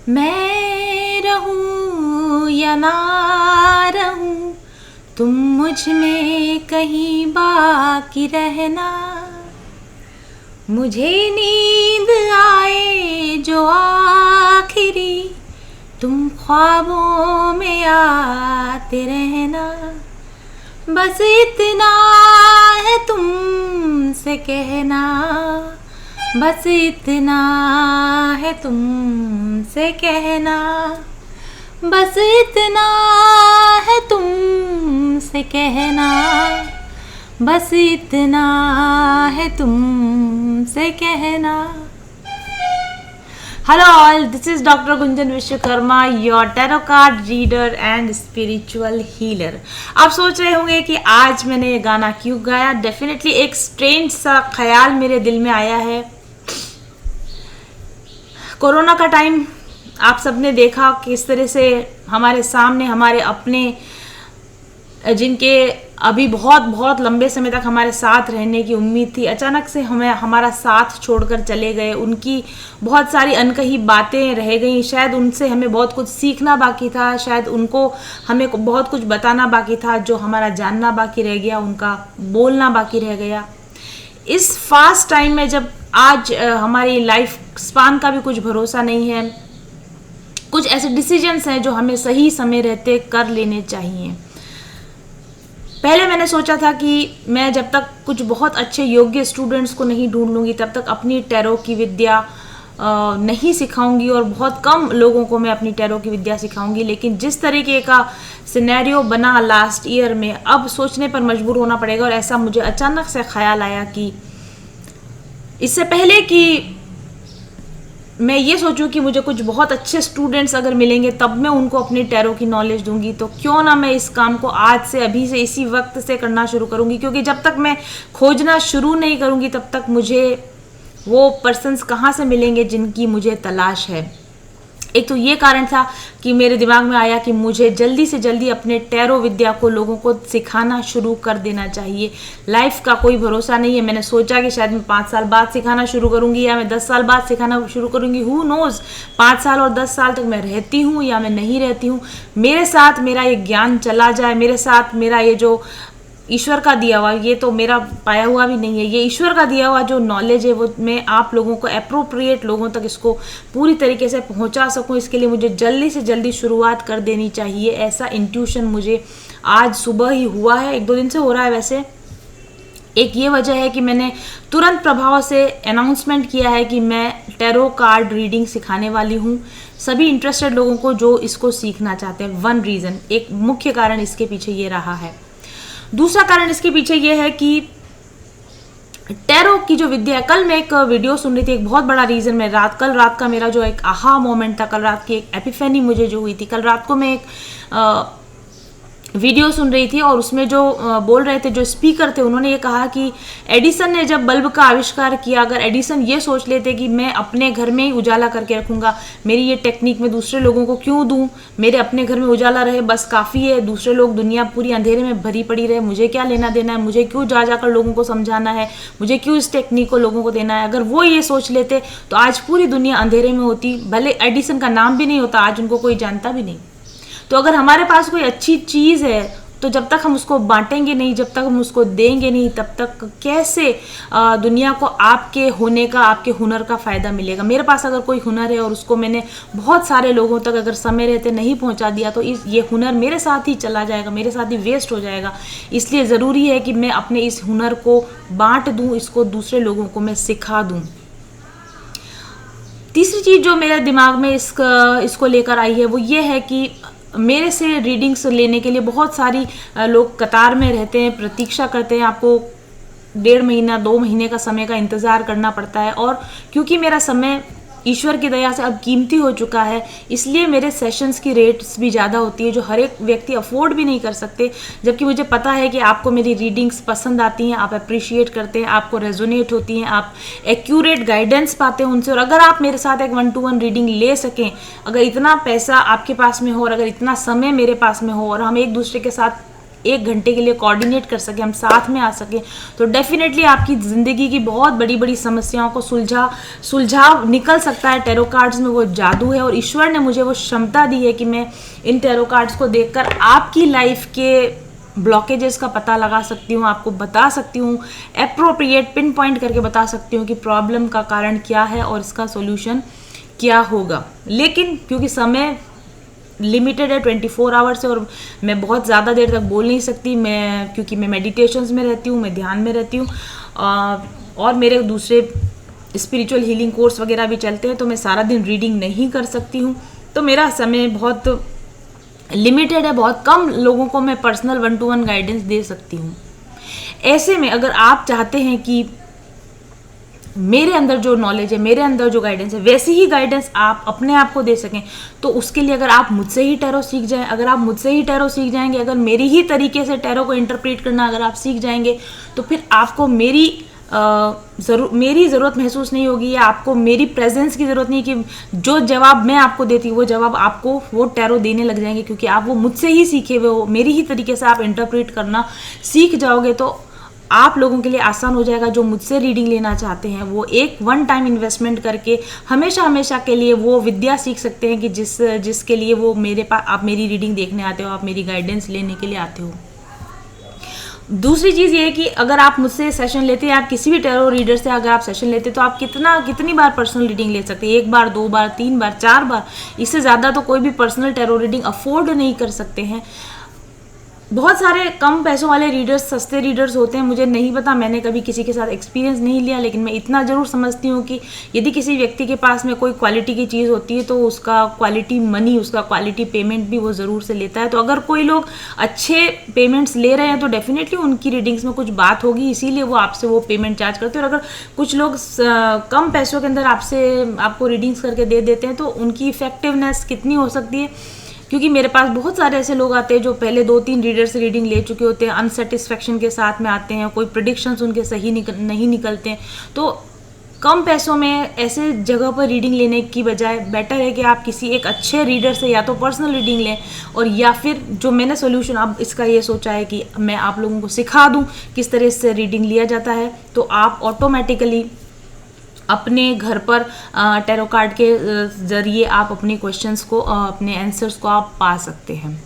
मैं रहूं या ना रहूं, तुम मुझ में कहीं बाकी रहना। मुझे नींद आए जो आखिरी, तुम ख्वाबों में आते रहना। बस इतना है तुमसे कहना, बस इतना है तुमसे कहना, बस इतना है तुमसे कहना, बस इतना है तुमसे कहना। Hello all, this is Dr. Gunjan Vishwakarma, your tarot card reader and spiritual healer. आप सोच रहे होंगे कि आज मैंने ये गाना क्यों गाया। डेफिनेटली एक स्ट्रेंज सा ख्याल मेरे दिल में आया है। कोरोना का टाइम आप सबने देखा किस तरह से हमारे सामने हमारे अपने जिनके अभी बहुत बहुत लंबे समय तक हमारे साथ रहने की उम्मीद थी, अचानक से हमें हमारा साथ छोड़कर चले गए। उनकी बहुत सारी अनकही बातें रह गई। शायद उनसे हमें बहुत कुछ सीखना बाकी था, शायद उनको हमें बहुत कुछ बताना बाकी था, जो हमारा जानना बाकी रह गया, उनका बोलना बाकी रह गया। इस फास्ट टाइम में जब आज हमारी लाइफ स्पान का भी कुछ भरोसा नहीं है, कुछ ऐसे डिसीजंस हैं जो हमें सही समय रहते कर लेने चाहिए। पहले मैंने सोचा था कि मैं जब तक कुछ बहुत अच्छे योग्य स्टूडेंट्स को नहीं ढूंढ लूँगी तब तक अपनी टैरो की विद्या नहीं सिखाऊंगी और बहुत कम लोगों को मैं अपनी टैरो की विद्या सिखाऊंगी। लेकिन जिस तरीके का सिनेरियो बना लास्ट ईयर में, अब सोचने पर मजबूर होना पड़ेगा। और ऐसा मुझे अचानक से ख्याल आया कि इससे पहले कि मैं ये सोचूं कि मुझे कुछ बहुत अच्छे स्टूडेंट्स अगर मिलेंगे तब मैं उनको अपनी टैरो की नॉलेज दूंगी, तो क्यों ना मैं इस काम को आज से, अभी से, इसी वक्त से करना शुरू करूंगी। क्योंकि जब तक मैं खोजना शुरू नहीं करूंगी तब तक मुझे वो पर्सन्स कहाँ से मिलेंगे जिनकी मुझे तलाश है। एक तो ये कारण था कि मेरे दिमाग में आया कि मुझे जल्दी से जल्दी अपने टैरो विद्या को लोगों को सिखाना शुरू कर देना चाहिए। लाइफ का कोई भरोसा नहीं है। मैंने सोचा कि शायद मैं 5 साल बाद सिखाना शुरू करूंगी या मैं 10 साल बाद सिखाना शुरू करूंगी। हु नोज, 5 साल और 10 साल तक मैं रहती हूँ या मैं नहीं रहती हूँ। मेरे साथ मेरा ये ज्ञान चला जाए, मेरे साथ मेरा ये जो ईश्वर का दिया हुआ, ये तो मेरा पाया हुआ भी नहीं है, ये ईश्वर का दिया हुआ जो नॉलेज है वो मैं आप लोगों को अप्रोप्रिएट लोगों तक इसको पूरी तरीके से पहुंचा सकूं, इसके लिए मुझे जल्दी से जल्दी शुरुआत कर देनी चाहिए। ऐसा इंट्यूशन मुझे आज सुबह ही हुआ है, 1-2 दिन से हो रहा है। वैसे एक ये वजह है कि मैंने तुरंत प्रभाव से अनाउंसमेंट किया है कि मैं टैरो कार्ड रीडिंग सिखाने वाली हूँ सभी इंटरेस्टेड लोगों को जो इसको सीखना चाहते हैं। 1 रीज़न, एक मुख्य कारण इसके पीछे ये रहा है। दूसरा कारण इसके पीछे ये है कि टैरो की जो विद्या है, कल मैं एक वीडियो सुन रही थी, एक बहुत बड़ा रीज़न मैं कल रात का मेरा जो एक आहा मोमेंट था, कल रात की एक एपिफेनी मुझे जो हुई थी। कल रात को मैं एक वीडियो सुन रही थी और उसमें जो बोल रहे थे, जो स्पीकर थे, उन्होंने ये कहा कि एडिसन ने जब बल्ब का आविष्कार किया, अगर एडिसन ये सोच लेते कि मैं अपने घर में ही उजाला करके रखूँगा, मेरी ये टेक्निक मैं दूसरे लोगों को क्यों दूँ, मेरे अपने घर में उजाला रहे बस काफ़ी है, दूसरे लोग दुनिया पूरी अंधेरे में भरी पड़ी रहे, मुझे क्या लेना देना है, मुझे क्यों जा जाकर लोगों को समझाना है, मुझे क्यों इस टेक्निक को लोगों को देना है। अगर वो ये सोच लेते तो आज पूरी दुनिया अंधेरे में होती, भले एडिसन का नाम भी नहीं होता, आज उनको कोई जानता भी नहीं। तो अगर हमारे पास कोई अच्छी चीज़ है तो जब तक हम उसको बांटेंगे नहीं, जब तक हम उसको देंगे नहीं, तब तक कैसे दुनिया को आपके होने का, आपके हुनर का फ़ायदा मिलेगा। मेरे पास अगर कोई हुनर है और उसको मैंने बहुत सारे लोगों तक अगर समय रहते नहीं पहुंचा दिया तो ये हुनर मेरे साथ ही चला जाएगा, मेरे साथ ही वेस्ट हो जाएगा। इसलिए ज़रूरी है कि मैं अपने इस हुनर को बांट दूँ, इसको दूसरे लोगों को मैं सिखा दूँ। तीसरी चीज़ जो मेरे दिमाग में इसको लेकर आई है वो ये है कि मेरे से रीडिंग्स लेने के लिए बहुत सारी लोग कतार में रहते हैं, प्रतीक्षा करते हैं। आपको 1.5 महीना 2 महीने का समय का इंतज़ार करना पड़ता है। और क्योंकि मेरा समय ईश्वर की दया से अब कीमती हो चुका है, इसलिए मेरे सेशंस की रेट्स भी ज़्यादा होती है, जो हर एक व्यक्ति अफोर्ड भी नहीं कर सकते। जबकि मुझे पता है कि आपको मेरी रीडिंग्स पसंद आती हैं, आप अप्रिशिएट करते हैं, आपको रेजोनेट होती हैं, आप एक्यूरेट गाइडेंस पाते हैं उनसे। और अगर आप मेरे साथ एक 1-to-1 रीडिंग ले सकें, अगर इतना पैसा आपके पास में हो और अगर इतना समय मेरे पास में हो और हम एक दूसरे के साथ 1 घंटे के लिए कोऑर्डिनेट कर सकें, हम साथ में आ सकें, तो डेफिनेटली आपकी ज़िंदगी की बहुत बड़ी बड़ी समस्याओं को सुलझाव निकल सकता है। टैरो कार्ड्स में वो जादू है और ईश्वर ने मुझे वो क्षमता दी है कि मैं इन टैरो कार्ड्स को देखकर आपकी लाइफ के ब्लॉकेजेस का पता लगा सकती हूँ, आपको बता सकती हूँ, एप्रोप्रिएट पिन पॉइंट करके बता सकती हूँ कि प्रॉब्लम का कारण क्या है और इसका सॉल्यूशन क्या होगा। लेकिन क्योंकि समय लिमिटेड है, 24 आवर्स है और मैं बहुत ज़्यादा देर तक बोल नहीं सकती, क्योंकि मैं मेडिटेशंस में रहती हूँ, मैं ध्यान में रहती हूँ और मेरे दूसरे स्पिरिचुअल हीलिंग कोर्स वगैरह भी चलते हैं, तो मैं सारा दिन रीडिंग नहीं कर सकती हूँ, तो मेरा समय बहुत लिमिटेड है। बहुत कम लोगों को मैं पर्सनल 1-to-1 गाइडेंस दे सकती हूँ। ऐसे में अगर आप चाहते हैं कि मेरे अंदर जो नॉलेज है, मेरे अंदर जो गाइडेंस है, वैसी ही गाइडेंस आप अपने आप को दे सकें, तो उसके लिए अगर आप मुझसे ही टैरो सीख जाएं, अगर आप मुझसे ही टैरो सीख जाएंगे, अगर मेरी ही तरीके से टैरो को इंटरप्रेट करना अगर आप सीख जाएंगे, तो फिर आपको मेरी ज़रूरत महसूस नहीं होगी, या आपको मेरी प्रेजेंस की ज़रूरत नहीं कि जो जवाब मैं आपको देती हूँ वो जवाब आपको वो टैरो देने लग जाएंगे, क्योंकि आप वो मुझसे ही सीखे हुए हो, मेरी ही तरीके से आप इंटरप्रेट करना सीख जाओगे। तो आप लोगों के लिए आसान हो जाएगा। जो मुझसे रीडिंग लेना चाहते हैं वो एक 1 टाइम इन्वेस्टमेंट करके हमेशा के लिए वो विद्या सीख सकते हैं कि जिसके लिए वो मेरे पास आप मेरी रीडिंग देखने आते हो, आप मेरी गाइडेंस लेने के लिए आते हो। दूसरी चीज़ ये है कि अगर आप मुझसे सेशन लेते हैं, आप किसी भी टैरो रीडर से अगर आप सेशन लेते हैं, तो आप कितनी बार पर्सनल रीडिंग ले सकते हैं? 1 बार, 2 बार, 3 बार, 4 बार, इससे ज़्यादा तो कोई भी पर्सनल टैरो रीडिंग अफोर्ड नहीं कर सकते हैं। बहुत सारे कम पैसों वाले रीडर्स, सस्ते रीडर्स होते हैं, मुझे नहीं पता, मैंने कभी किसी के साथ एक्सपीरियंस नहीं लिया, लेकिन मैं इतना ज़रूर समझती हूँ कि यदि किसी व्यक्ति के पास में कोई क्वालिटी की चीज़ होती है तो उसका क्वालिटी मनी, उसका क्वालिटी पेमेंट भी वो ज़रूर से लेता है। तो अगर कोई लोग अच्छे पेमेंट्स ले रहे हैं तो डेफिनेटली उनकी रीडिंग्स में कुछ बात होगी, इसीलिए वो आपसे वो पेमेंट चार्ज करते हैं। और अगर कुछ लोग कम पैसों के अंदर आपको रीडिंग्स करके दे देते हैं, तो उनकी इफेक्टिवनेस कितनी हो सकती है? क्योंकि मेरे पास बहुत सारे ऐसे लोग आते हैं जो पहले 2-3 रीडर से रीडिंग ले चुके होते हैं, अनसेटिस्फेक्शन के साथ में आते हैं, कोई प्रेडिक्शंस उनके सही नहीं निकलते हैं। तो कम पैसों में ऐसे जगह पर रीडिंग लेने की बजाय बेटर है कि आप किसी एक अच्छे रीडर से या तो पर्सनल रीडिंग लें, और या फिर जो मैंने सोल्यूशन अब इसका ये सोचा है कि मैं आप लोगों को सिखा दूँ किस तरह से रीडिंग लिया जाता है, तो आप ऑटोमेटिकली अपने घर पर टैरो कार्ड के ज़रिए आप अपने क्वेश्चंस को, अपने आंसर्स को आप पा सकते हैं।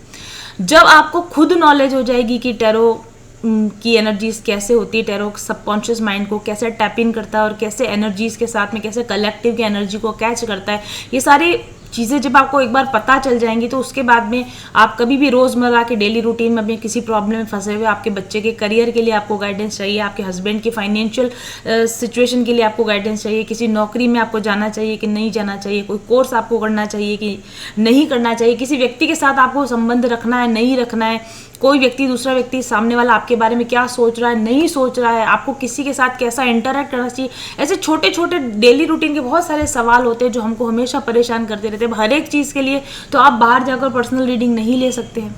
जब आपको खुद नॉलेज हो जाएगी कि टैरो की एनर्जीज कैसे होती है, टैरो सबकॉन्शियस माइंड को कैसे टैप इन करता है और कैसे एनर्जीज के साथ में कैसे कलेक्टिव की एनर्जी को कैच करता है, ये सारी चीज़ें जब आपको एक बार पता चल जाएंगी, तो उसके बाद में आप कभी भी रोज़मर्रा के डेली रूटीन में अपने किसी प्रॉब्लम में फंसे हुए, आपके बच्चे के करियर के लिए आपको गाइडेंस चाहिए, आपके हस्बैंड की फाइनेंशियल सिचुएशन के लिए आपको गाइडेंस चाहिए, किसी नौकरी में आपको जाना चाहिए कि नहीं जाना चाहिए, कोई कोर्स आपको करना चाहिए कि नहीं करना चाहिए, किसी व्यक्ति के साथ आपको संबंध रखना है नहीं रखना है, कोई व्यक्ति, दूसरा व्यक्ति सामने वाला आपके बारे में क्या सोच रहा है नहीं सोच रहा है, आपको किसी के साथ कैसा इंटरेक्ट करना चाहिए, ऐसे छोटे छोटे डेली रूटीन के बहुत सारे सवाल होते हैं जो हमको हमेशा परेशान करते रहते हैं। हर एक चीज़ के लिए तो आप बाहर जाकर पर्सनल रीडिंग नहीं ले सकते हैं।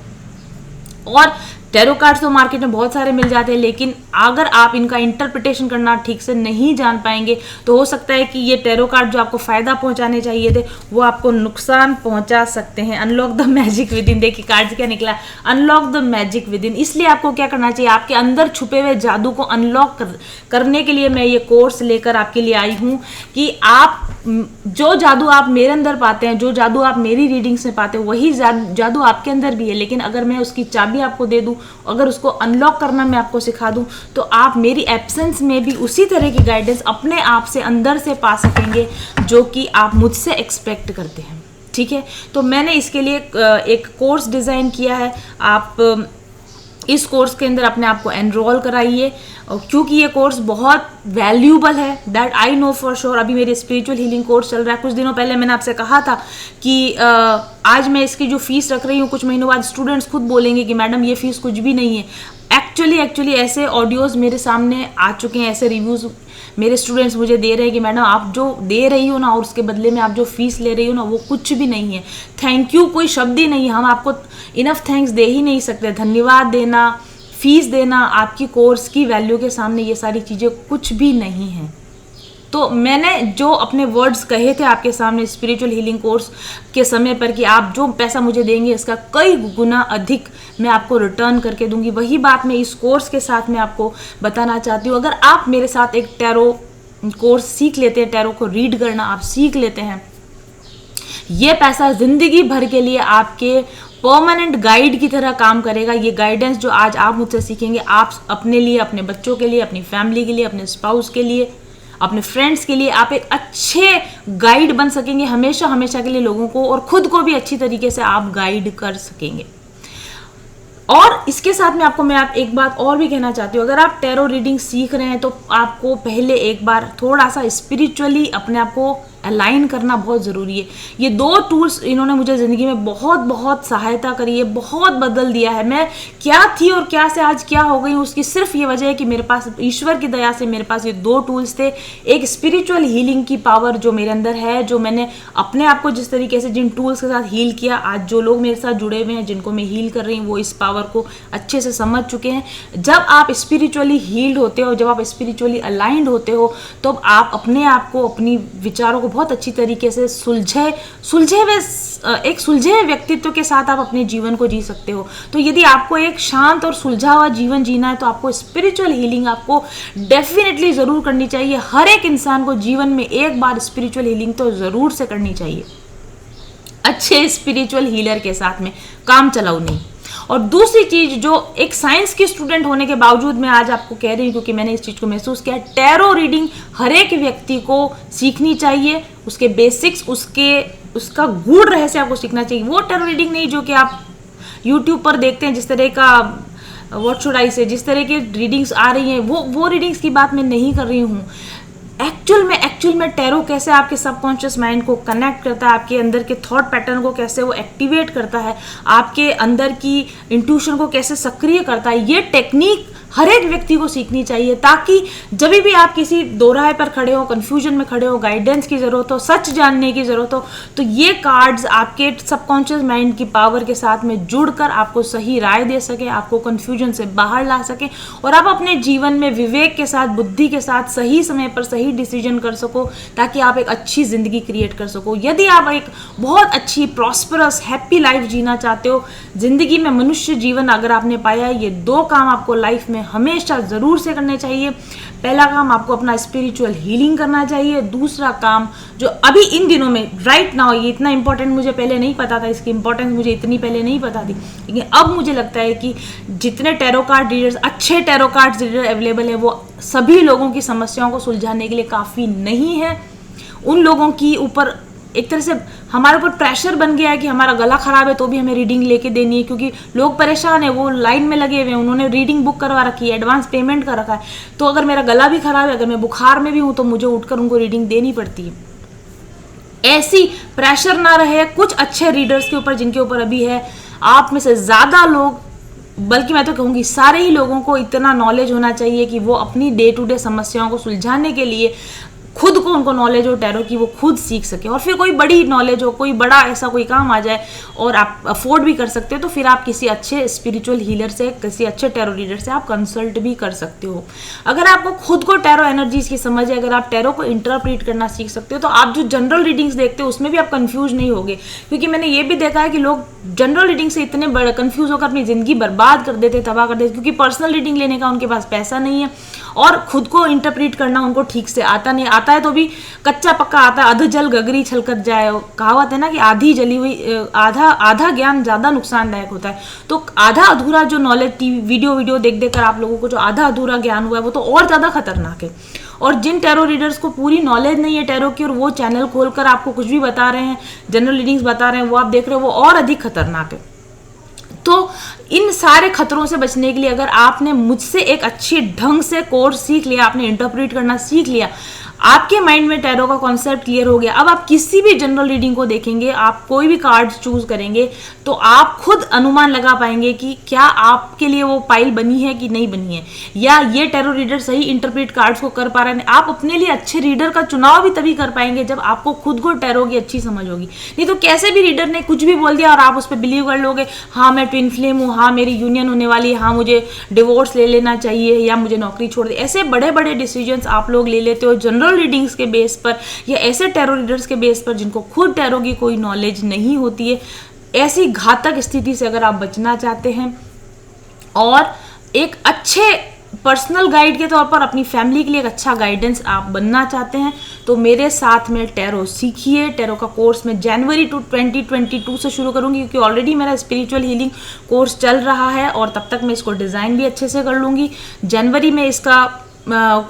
और टैरो कार्ड्स तो मार्केट में बहुत सारे मिल जाते हैं, लेकिन अगर आप इनका इंटरप्रिटेशन करना ठीक से नहीं जान पाएंगे तो हो सकता है कि ये टैरो कार्ड जो आपको फ़ायदा पहुंचाने चाहिए थे वो आपको नुकसान पहुंचा सकते हैं। Unlock the magic with in, देखिए कार्ड क्या निकला, unlock the magic with in. इसलिए आपको क्या करना चाहिए, आपके अंदर छुपे हुए जादू को अनलॉक करने के लिए मैं ये कोर्स लेकर आपके लिए आई हूँ कि आप जो जादू आप मेरे अंदर पाते हैं, जो जादू आप मेरी रीडिंग्स में पाते हैं, वही जादू आपके अंदर भी है। लेकिन अगर मैं उसकी चाबी आपको दे दूं, अगर उसको अनलॉक करना मैं आपको सिखा दूं, तो आप मेरी एब्सेंस में भी उसी तरह की गाइडेंस अपने आप से अंदर से पा सकेंगे जो कि आप मुझसे एक्सपेक्ट करते हैं। ठीक है, तो मैंने इसके लिए एक कोर्स डिज़ाइन किया है। आप इस कोर्स के अंदर अपने आप को एनरोल कराइए, क्योंकि ये कोर्स बहुत वैल्यूबल है, that I know for sure. अभी मेरे स्पिरिचुअल हीलिंग कोर्स चल रहा है। कुछ दिनों पहले मैंने आपसे कहा था कि आज मैं इसकी जो फीस रख रही हूँ, कुछ महीनों बाद स्टूडेंट्स खुद बोलेंगे कि मैडम ये फीस कुछ भी नहीं है। एक्चुअली ऐसे ऑडियोज़ मेरे सामने आ चुके हैं, ऐसे रिव्यूज़ मेरे स्टूडेंट्स मुझे दे रहे हैं कि मैडम आप जो दे रही हो ना और उसके बदले में आप जो फीस ले रही हो ना वो कुछ भी नहीं है। थैंक यू कोई शब्द ही नहीं है, हम आपको इनफ थैंक्स दे ही नहीं सकते। धन्यवाद देना, फीस देना आपकी कोर्स की वैल्यू के सामने ये सारी चीज़ें कुछ भी नहीं हैं। तो मैंने जो अपने वर्ड्स कहे थे आपके सामने स्पिरिचुअल हीलिंग कोर्स के समय पर कि आप जो पैसा मुझे देंगे इसका कई गुना अधिक मैं आपको रिटर्न करके दूंगी, वही बात मैं इस कोर्स के साथ में आपको बताना चाहती हूँ। अगर आप मेरे साथ एक टैरो कोर्स सीख लेते हैं, टैरो को रीड करना आप सीख लेते हैं, ये पैसा जिंदगी भर के लिए आपके परमानेंट गाइड की तरह काम करेगा। ये गाइडेंस जो आज आप मुझसे सीखेंगे, आप अपने लिए, अपने बच्चों के लिए, अपनी फैमिली के लिए, अपने स्पाउस के लिए, अपने फ्रेंड्स के लिए आप एक अच्छे गाइड बन सकेंगे हमेशा हमेशा के लिए लोगों को, और खुद को भी अच्छी तरीके से आप गाइड कर सकेंगे। और इसके साथ में आपको मैं एक बात और भी कहना चाहती हूँ, अगर आप टैरो रीडिंग सीख रहे हैं तो आपको पहले एक बार थोड़ा सा स्पिरिचुअली अपने आप को अलाइन करना बहुत ज़रूरी है। ये 2 टूल्स इन्होंने मुझे ज़िंदगी में बहुत बहुत सहायता करी है, बहुत बदल दिया है। मैं क्या थी और क्या से आज क्या हो गई हूँ, उसकी सिर्फ ये वजह है कि मेरे पास ईश्वर की दया से मेरे पास ये 2 टूल्स थे। एक स्पिरिचुअल हीलिंग की पावर जो मेरे अंदर है, जो मैंने अपने आप को जिस तरीके से जिन टूल्स के साथ हील किया, आज जो लोग मेरे साथ जुड़े हुए हैं जिनको मैं हील कर रही हूँ वो इस पावर को अच्छे से समझ चुके हैं। जब आप स्पिरिचुअली हील्ड होते हो, जब आप स्पिरिचुअली अलाइंड होते हो, तो आप अपने आप को, अपनी विचारों को बहुत अच्छी तरीके से सुलझे हुए व्यक्तित्व के साथ आप अपने जीवन को जी सकते हो। तो यदि आपको एक शांत और सुलझा हुआ जीवन जीना है तो आपको स्पिरिचुअल हीलिंग आपको डेफिनेटली जरूर करनी चाहिए। हर एक इंसान को जीवन में एक बार स्पिरिचुअल हीलिंग तो जरूर से करनी चाहिए, अच्छे स्पिरिचुअल हीलर के साथ में, काम चलाऊ नहीं। और दूसरी चीज जो एक साइंस की स्टूडेंट होने के बावजूद मैं आज आपको कह रही हूँ, क्योंकि मैंने इस चीज को महसूस किया, टैरो रीडिंग हर एक व्यक्ति को सीखनी चाहिए। उसके बेसिक्स, उसका गूढ़ रहस्य आपको सीखना चाहिए। वो टैरो रीडिंग नहीं जो कि आप यूट्यूब पर देखते हैं, जिस तरह का व्हाट शुड आई से, जिस तरह की रीडिंग्स आ रही हैं, वो रीडिंग्स की बात मैं नहीं कर रही हूँ। एक्चुअल में टैरो कैसे आपके सबकॉन्शियस माइंड को कनेक्ट करता है, आपके अंदर के थॉट पैटर्न को कैसे वो एक्टिवेट करता है, आपके अंदर की इंट्यूशन को कैसे सक्रिय करता है, ये टेक्निक हर एक व्यक्ति को सीखनी चाहिए, ताकि जब भी आप किसी दोराहे पर खड़े हो, कंफ्यूजन में खड़े हो, गाइडेंस की जरूरत हो, सच जानने की जरूरत हो, तो ये कार्ड्स आपके सबकॉन्शियस माइंड की पावर के साथ में जुड़कर आपको सही राय दे सके, आपको कंफ्यूजन से बाहर ला सके, और आप अपने जीवन में विवेक के साथ, बुद्धि के साथ सही समय पर सही डिसीजन कर सको, ताकि आप एक अच्छी जिंदगी क्रिएट कर सको। यदि आप एक बहुत अच्छी प्रॉस्परस हैप्पी लाइफ जीना चाहते हो, जिंदगी में मनुष्य जीवन अगर आपने पाया है, ये 2 काम आपको लाइफ में हमेशा जरूर से करने चाहिए। पहला काम, आपको अपना स्पिरिचुअल हीलिंग करना चाहिए। दूसरा काम जो अभी इन दिनों में राइट नाउ, ये इतना इंपॉर्टेंट मुझे पहले नहीं पता था, इसकी इंपॉर्टेंस मुझे इतनी पहले नहीं पता थी, लेकिन अब मुझे लगता है कि जितने टैरो कार्ड रीडर्स, अच्छे टैरो कार्ड रीडर अवेलेबल है, वो सभी लोगों की समस्याओं को सुलझाने के लिए काफ़ी नहीं है। उन लोगों की ऊपर एक तरह से हमारे ऊपर प्रेशर बन गया है कि हमारा गला खराब है तो भी हमें रीडिंग लेके देनी है, क्योंकि लोग परेशान है, वो लाइन में लगे हुए हैं, उन्होंने रीडिंग बुक करवा रखी है, एडवांस पेमेंट कर रखा है, तो अगर मेरा गला भी खराब है, अगर मैं बुखार में भी हूँ, तो मुझे उठकर उनको रीडिंग देनी पड़ती है। ऐसी प्रेशर ना रहे कुछ अच्छे रीडर्स के ऊपर, जिनके ऊपर अभी है। आप में से ज़्यादा लोग, बल्कि मैं तो कहूँगी सारे ही लोगों को इतना नॉलेज होना चाहिए कि वो अपनी डे टू डे समस्याओं को सुलझाने के लिए खुद को, उनको नॉलेज हो टैरो की, वो खुद सीख सके। और फिर कोई बड़ी नॉलेज हो, कोई बड़ा ऐसा कोई काम आ जाए और आप अफोर्ड भी कर सकते हो, तो फिर आप किसी अच्छे स्पिरिचुअल हीलर से, किसी अच्छे टैरो रीडर से आप कंसल्ट भी कर सकते हो। अगर आपको खुद को टैरो एनर्जीज की समझ है, अगर आप टैरो को इंटरप्रेट करना सीख सकते हो, तो आप जो जनरल रीडिंग्स देखते हो उसमें भी आप कंफ्यूज नहीं होगे। क्योंकि मैंने ये भी देखा है कि लोग जनरल रीडिंग से इतने बड़े कंफ्यूज होकर अपनी जिंदगी बर्बाद कर देते, तबाह कर देते, क्योंकि पर्सनल रीडिंग लेने का उनके पास पैसा नहीं है, और खुद को इंटरप्रेट करना उनको ठीक से आता नहीं। आता है तो भी कच्चा पक्का आता है, अध जल गगरी छलकत जाए, कहावत है ना कि आधी जली हुई, आधा ज्ञान ज्यादा नुकसानदायक होता है। तो आधा अधूरा जो नॉलेज, वीडियो देख कर आप लोगों को जो आधा अधूरा ज्ञान हुआ है, वो तो और ज्यादा खतरनाक है। और जिन टैरो रीडर्स को पूरी नॉलेज नहीं है टैरो की, और वो चैनल खोलकर आपको कुछ भी बता रहे हैं, जनरल रीडिंग्स बता रहे हैं, वो आप देख रहे हो, वो और अधिक खतरनाक है। तो इन सारे खतरों से बचने के लिए अगर आपने मुझसे एक अच्छे ढंग से कोर्स सीख लिया, आपने इंटरप्रेट करना सीख लिया, आपके माइंड में टैरो का कॉन्सेप्ट क्लियर हो गया, अब आप किसी भी जनरल रीडिंग को देखेंगे, आप कोई भी कार्ड चूज करेंगे, तो आप खुद अनुमान लगा पाएंगे कि क्या आपके लिए वो पाइल बनी है कि नहीं बनी है, या ये टैरो रीडर सही इंटरप्रेट कार्ड्स को कर पा रहे हैं। आप अपने लिए अच्छे रीडर का चुनाव भी तभी कर पाएंगे जब आपको खुद को टैरो की अच्छी समझ होगी। नहीं तो कैसे भी रीडर ने कुछ भी बोल दिया और आप उस पर बिलीव कर लोगे, हाँ मैं ट्विन फ्लेम हूँ, हाँ मेरी यूनियन होने वाली है, हाँ मुझे डिवोर्स ले लेना चाहिए, या मुझे नौकरी छोड़ दे, ऐसे बड़े बड़े डिसीजंस आप लोग ले लेते हो जनरल जनरल रीडिंग्स के बेस पर या ऐसे टैरो रीडर्स के बेस पर जिनको खुद टैरो की कोई नॉलेज नहीं होती है, ऐसी घातक स्थिति से अगर आप बचना चाहते हैं और एक अच्छे पर्सनल गाइड के तौर पर अपनी फैमिली के लिए एक अच्छा गाइडेंस आप बनना चाहते हैं, तो मेरे साथ में टैरो सीखिए। टैरो का कोर्स मैं जनवरी 2022 से शुरू करूंगी, क्योंकि ऑलरेडी मेरा स्पिरिचुअल हीलिंग कोर्स चल रहा है और तब तक मैं इसको डिज़ाइन भी अच्छे से कर लूँगी। जनवरी में इसका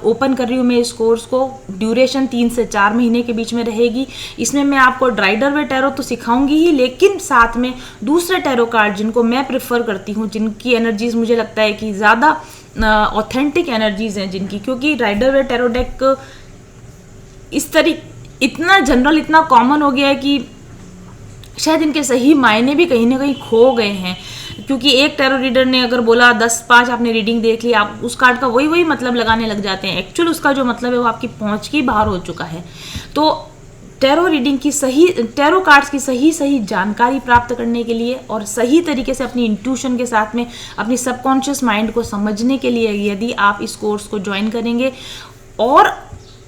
ओपन कर रही हूँ मैं इस कोर्स को। ड्यूरेशन 3 से 4 महीने के बीच में रहेगी। इसमें मैं आपको राइडर वे टैरो तो सिखाऊंगी ही, लेकिन साथ में दूसरे टैरो कार्ड जिनको मैं प्रेफर करती हूँ, जिनकी एनर्जीज मुझे लगता है कि ज़्यादा ऑथेंटिक एनर्जीज हैं जिनकी, क्योंकि राइडर वे टैरो डेक इस इतना जनरल, इतना कॉमन हो गया है कि शायद इनके सही मायने भी कहीं ना कहीं खो गए हैं। क्योंकि एक टैरो रीडर ने अगर बोला 10-5 आपने रीडिंग देख ली, आप उस कार्ड का वही मतलब लगाने लग जाते हैं। एक्चुअल उसका जो मतलब है वो आपकी पहुंच की बाहर हो चुका है। तो टैरो रीडिंग की टैरो कार्ड्स की सही जानकारी प्राप्त करने के लिए और सही तरीके से अपनी इंट्यूशन के साथ में अपनी सबकॉन्शियस माइंड को समझने के लिए यदि आप इस कोर्स को ज्वाइन करेंगे, और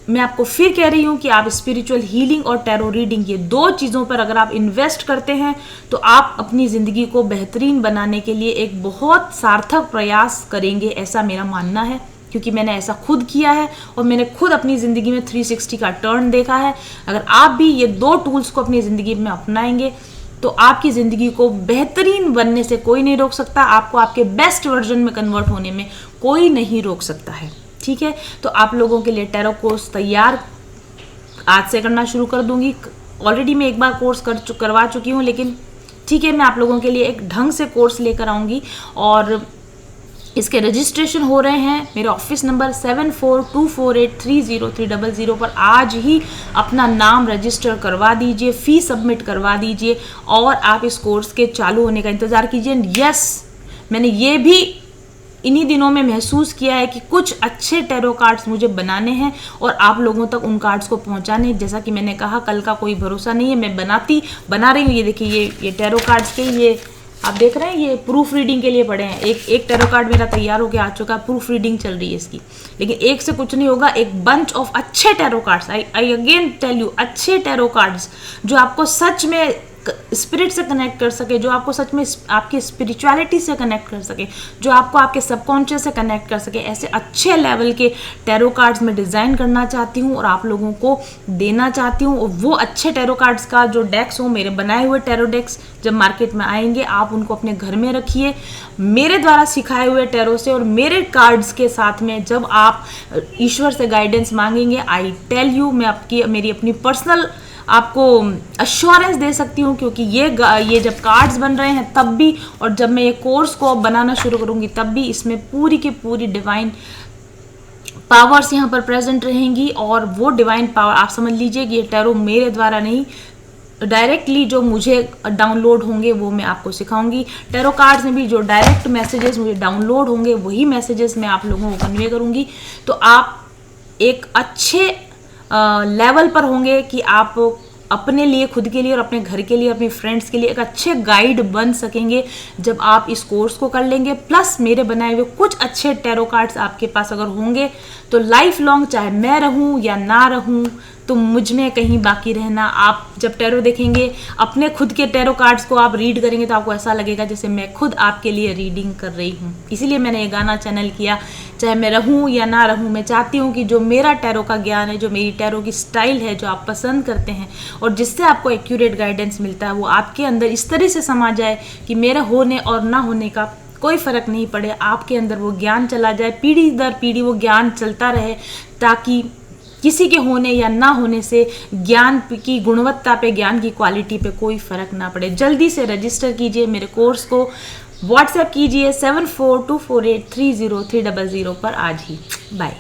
मैं आपको फिर कह रही हूँ कि आप स्पिरिचुअल हीलिंग और टैरो रीडिंग, ये 2 चीज़ों पर अगर आप इन्वेस्ट करते हैं तो आप अपनी ज़िंदगी को बेहतरीन बनाने के लिए एक बहुत सार्थक प्रयास करेंगे, ऐसा मेरा मानना है। क्योंकि मैंने ऐसा खुद किया है और मैंने खुद अपनी ज़िंदगी में 360 का टर्न देखा है। अगर आप भी ये 2 टूल्स को अपनी ज़िंदगी में अपनाएंगे तो आपकी ज़िंदगी को बेहतरीन बनने से कोई नहीं रोक सकता। आपको आपके बेस्ट वर्जन में कन्वर्ट होने में कोई नहीं रोक सकता है। ठीक है, तो आप लोगों के लिए टैरो कोर्स तैयार आज से करना शुरू कर दूंगी। ऑलरेडी मैं एक बार कोर्स करवा चुकी हूँ, लेकिन ठीक है, मैं आप लोगों के लिए एक ढंग से कोर्स लेकर आऊँगी। और इसके रजिस्ट्रेशन हो रहे हैं मेरे ऑफिस नंबर 7424830300 पर। आज ही अपना नाम रजिस्टर करवा दीजिए, फी सबमिट करवा दीजिए और आप इस कोर्स के चालू होने का इंतज़ार कीजिए। यस, मैंने ये भी इन्हीं दिनों में महसूस किया है कि कुछ अच्छे टैरो कार्ड्स मुझे बनाने हैं और आप लोगों तक उन कार्ड्स को पहुंचाने। जैसा कि मैंने कहा, कल का कोई भरोसा नहीं है, मैं बना रही हूँ। ये देखिए, ये टैरो कार्ड्स के ये आप देख रहे हैं, ये प्रूफ रीडिंग के लिए पड़े हैं। एक टैरो कार्ड मेरा तैयार होकर आ चुका है, प्रूफ रीडिंग चल रही है इसकी। लेकिन एक से कुछ नहीं होगा, एक बंच ऑफ अच्छे tarot cards, I again tell you, अच्छे टैरो कार्ड्स जो आपको सच में स्पिरिट से कनेक्ट कर सके, जो आपको सच में आपकी स्पिरिचुअलिटी से कनेक्ट कर सके, जो आपको आपके सबकॉन्शियस से कनेक्ट कर सके, ऐसे अच्छे लेवल के टैरो कार्ड्स मैं डिज़ाइन करना चाहती हूँ और आप लोगों को देना चाहती हूँ। और वो अच्छे टैरो कार्ड्स का जो डेक्स हो, मेरे बनाए हुए टैरो डेक्स जब मार्केट में आएंगे, आप उनको अपने घर में रखिए मेरे द्वारा सिखाए हुए टैरो से और मेरे कार्ड्स के साथ में। जब आप ईश्वर से गाइडेंस मांगेंगे, आई टेल यू, मैं मेरी अपनी पर्सनल आपको अश्योरेंस दे सकती हूँ, क्योंकि ये जब कार्ड्स बन रहे हैं तब भी, और जब मैं ये कोर्स को बनाना शुरू करूँगी तब भी, इसमें पूरी की पूरी डिवाइन पावर्स यहाँ पर प्रेजेंट रहेंगी। और वो डिवाइन पावर, आप समझ लीजिए कि ये टैरो मेरे द्वारा नहीं, डायरेक्टली जो मुझे डाउनलोड होंगे वो मैं आपको सिखाऊंगी। टैरो कार्ड्स में भी जो डायरेक्ट मैसेजेस मुझे डाउनलोड होंगे वही मैसेजेस मैं आप लोगों को कन्वे करूँगी। तो आप एक अच्छे लेवल पर होंगे कि आप अपने लिए, खुद के लिए और अपने घर के लिए, अपने फ्रेंड्स के लिए एक अच्छे गाइड बन सकेंगे जब आप इस कोर्स को कर लेंगे। प्लस मेरे बनाए हुए कुछ अच्छे टैरो कार्ड्स आपके पास अगर होंगे तो लाइफ लॉन्ग, चाहे मैं रहूं या ना रहूं, तो मुझ में कहीं बाकी रहना। आप जब टैरो देखेंगे, अपने खुद के टैरो कार्ड्स को आप रीड करेंगे तो आपको ऐसा लगेगा जैसे मैं खुद आपके लिए रीडिंग कर रही हूँ। इसीलिए मैंने ये गाना चैनल किया, चाहे मैं रहूँ या ना रहूँ, मैं चाहती हूँ कि जो मेरा टैरो का ज्ञान है, जो मेरी टैरो की स्टाइल है, जो आप पसंद करते हैं और जिससे आपको एक्यूरेट गाइडेंस मिलता है, वो आपके अंदर इस तरह से समा जाए कि मेरा होने और ना होने का कोई फ़र्क नहीं पड़े। आपके अंदर वो ज्ञान चला जाए, पीढ़ी दर पीढ़ी वो ज्ञान चलता रहे, ताकि किसी के होने या ना होने से ज्ञान की गुणवत्ता पे, ज्ञान की क्वालिटी पे कोई फ़र्क ना पड़े। जल्दी से रजिस्टर कीजिए मेरे कोर्स को, व्हाट्सएप कीजिए 7424830300 पर आज ही। बाय।